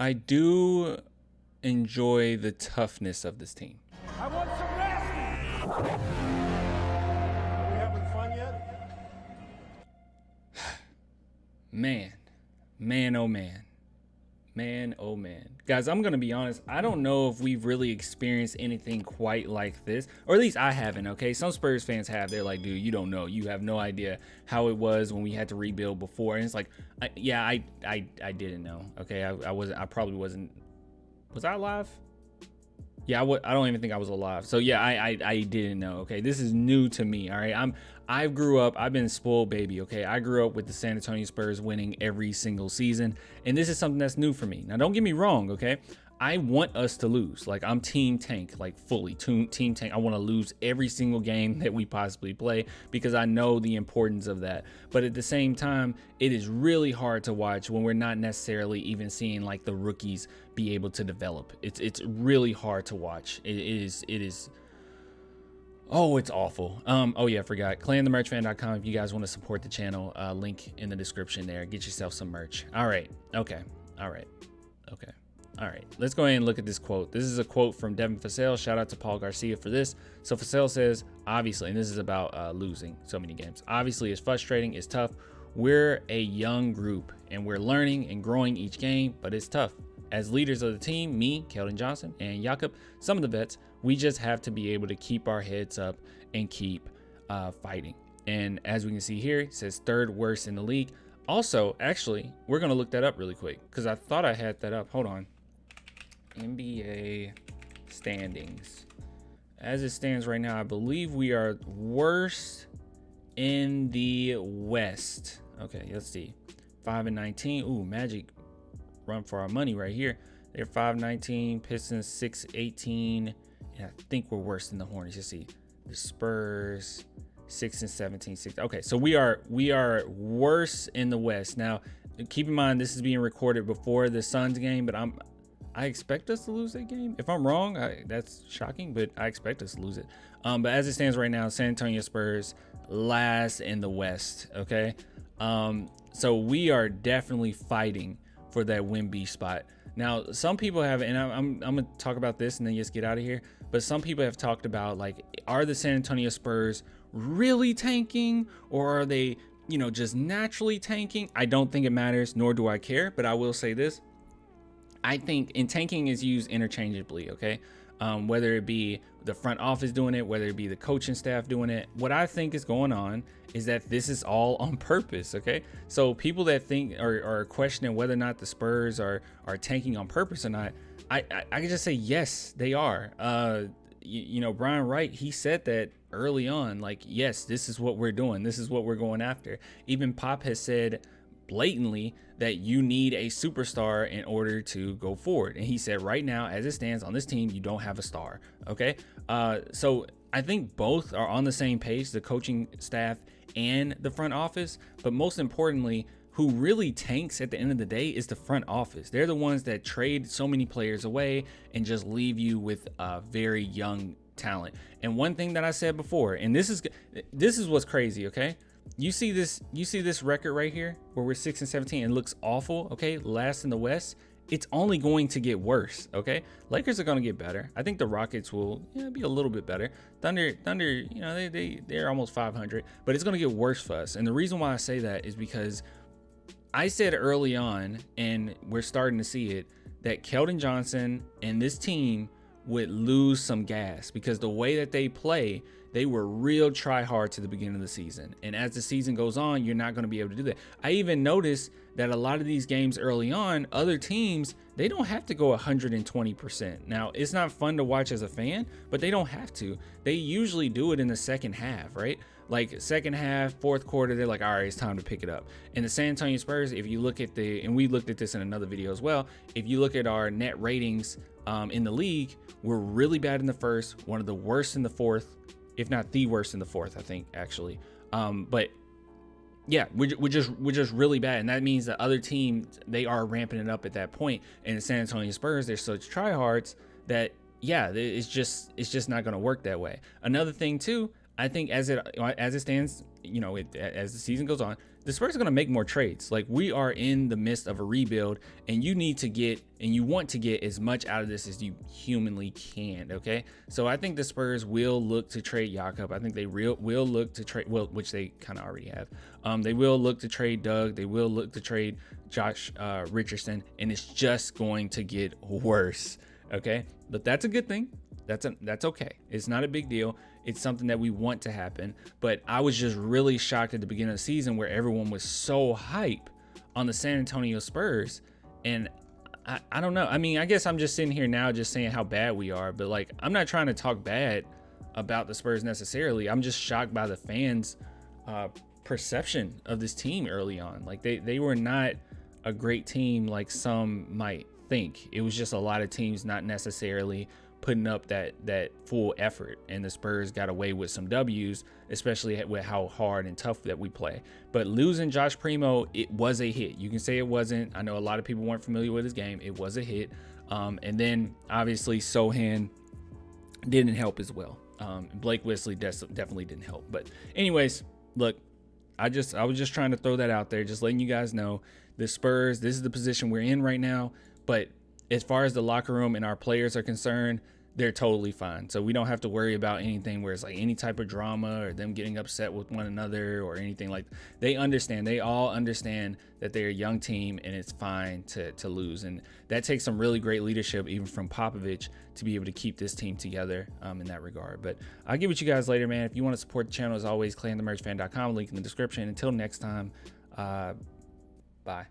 I do enjoy the toughness of this team. I want some nasty. Are we having fun yet? Man, oh man. Guys, I'm gonna be honest, I don't know if we've really experienced anything quite like this, or at least I haven't. Okay, some Spurs fans have. They're like, dude, you don't know, you have no idea how it was when we had to rebuild before. And it's like, I didn't know. Okay, I probably wasn't. Was I alive? Yeah, I don't even think I was alive. So yeah, I didn't know. Okay, this is new to me. All right, I grew up. I've been a spoiled baby. Okay, I grew up with the San Antonio Spurs winning every single season, and this is something that's new for me. Now, don't get me wrong. Okay, I want us to lose. Like, I'm team tank, like fully team tank. I want to lose every single game that we possibly play because I know the importance of that. But at the same time, it is really hard to watch when we're not necessarily even seeing like the rookies be able to develop. It's really hard to watch. It is. Oh, it's awful. Oh yeah, I forgot. ClanTheMerchFan.com if you guys want to support the channel. Link in the description there. Get yourself some merch. All right. Okay. Let's go ahead and look at this quote. This is a quote from Devin Vassell. Shout out to Paul Garcia for this. So Vassell says, obviously, and this is about losing so many games. Obviously, it's frustrating. It's tough. We're a young group and we're learning and growing each game, but it's tough. As leaders of the team, me, Keldon Johnson, and Jakob, some of the vets, we just have to be able to keep our heads up and keep fighting. And as we can see here, it says third worst in the league. Also, actually, we're going to look that up really quick because I thought I had that up. Hold on. NBA standings. As it stands right now, I believe we are worst in the West. Okay, let's see. 5-19. Ooh, Magic run for our money right here. They're 5-19, Pistons 6-18, and I think we're worse than the Hornets. You see, the Spurs 6-17, 6. Okay, so we are worse in the West. Now, keep in mind this is being recorded before the Suns game, but I expect us to lose that game. If I'm wrong, that's shocking, but I expect us to lose it. But as it stands right now, San Antonio Spurs last in the West. Okay, so we are definitely fighting for that Wemby spot. Now, some people have, and I'm gonna talk about this and then just get out of here. But some people have talked about, like, are the San Antonio Spurs really tanking, or are they, just naturally tanking? I don't think it matters, nor do I care. But I will say this: I think, and tanking is used interchangeably. Okay, whether it be the front office doing it, whether it be the coaching staff doing it. What I think is going on is that this is all on purpose. Okay, so people that think are questioning whether or not the Spurs are tanking on purpose or not, I can just say yes, they are. Brian Wright, he said that early on, like, yes, this is what we're doing, this is what we're going after. Even Pop has said blatantly that you need a superstar in order to go forward, and he said right now, as it stands on this team, you don't have a star. Okay, so I think both are on the same page, the coaching staff and the front office. But most importantly, who really tanks at the end of the day is the front office. They're the ones that trade so many players away and just leave you with very young talent. And one thing that I said before, and this is what's crazy. Okay, you see this record right here where we're 6-17 and looks awful. Okay, last in the West. It's only going to get worse. Okay, Lakers are going to get better. I think the Rockets will be a little bit better. Thunder, they're almost 500, but it's going to get worse for us. And the reason why I say that is because I said early on, and we're starting to see it, that Keldon Johnson and this team would lose some gas because the way that they play, they were real try hard to the beginning of the season. And as the season goes on, you're not going to be able to do that. I even noticed that a lot of these games early on, other teams, they don't have to go 120%. Now, it's not fun to watch as a fan, but they don't have to. They usually do it in the second half, right? Like second half, fourth quarter, they're like, all right, it's time to pick it up. And the San Antonio Spurs, if you look at and we looked at this in another video as well, if you look at our net ratings in the league, we're really bad in the first, one of the worst in the fourth, if not the worst in the fourth, I think, actually. But yeah, we're just really bad, and that means that other teams, they are ramping it up at that point. And the San Antonio Spurs, they're such tryhards that it's just not going to work that way. Another thing too, I think as it stands you know, as the season goes on, the Spurs are going to make more trades. Like, we are in the midst of a rebuild, and you need to get, and you want to get as much out of this as you humanly can. Okay. So I think the Spurs will look to trade Jakob. I think they will look to trade, well, which they kind of already have. They will look to trade Doug. They will look to trade Josh Richardson, and it's just going to get worse. Okay. But that's a good thing. That's okay. It's not a big deal. It's something that we want to happen. But I was just really shocked at the beginning of the season where everyone was so hype on the San Antonio Spurs. And I don't know. I mean, I guess I'm just sitting here now just saying how bad we are. But like, I'm not trying to talk bad about the Spurs necessarily. I'm just shocked by the fans' perception of this team early on. Like, they were not a great team like some might think. It was just a lot of teams not necessarily putting up that full effort, and the Spurs got away with some W's, especially with how hard and tough that we play. But losing Josh Primo, it was a hit. You can say it wasn't. I know a lot of people weren't familiar with his game. It was a hit. And then obviously Sohan didn't help as well. Blake Wesley definitely didn't help. But anyways, look, I was just trying to throw that out there, just letting you guys know the Spurs, this is the position we're in right now. But as far as the locker room and our players are concerned, they're totally fine. So we don't have to worry about anything where it's like any type of drama or them getting upset with one another or anything like that. They understand. They all understand that they're a young team and it's fine to lose. And that takes some really great leadership, even from Popovich, to be able to keep this team together in that regard. But I'll get with you guys later, man. If you want to support the channel, as always, clanthemerchfan.com, link in the description. Until next time, bye.